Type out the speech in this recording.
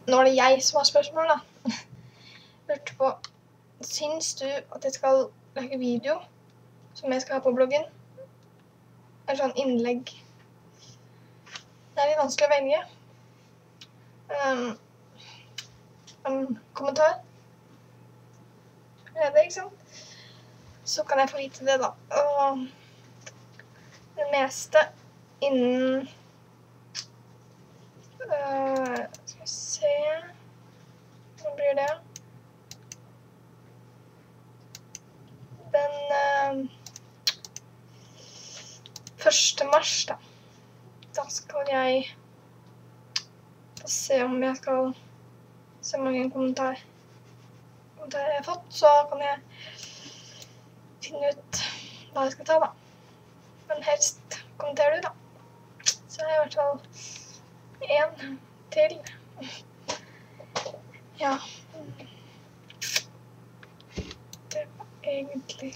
Nå er det jeg som har spørsmål da. Lurte på, synes du at jeg skal lage video som jeg skal ha på bloggen? En sånn innlegg. Det er litt vanskelig å velge. En kommentar. Det, ikke sant? Så kan jeg få vite det da. Og det meste innen... skal vi se... Hva blir det? Den 1. mars da. Da skal jeg se om jeg skal se hvor mange kommentarer jeg har fått, så kan jeg finne ut hva jeg skal ta da. Men helst kommenterer du da. Så er jeg i hvert fall en til. Ja. Det var egentlig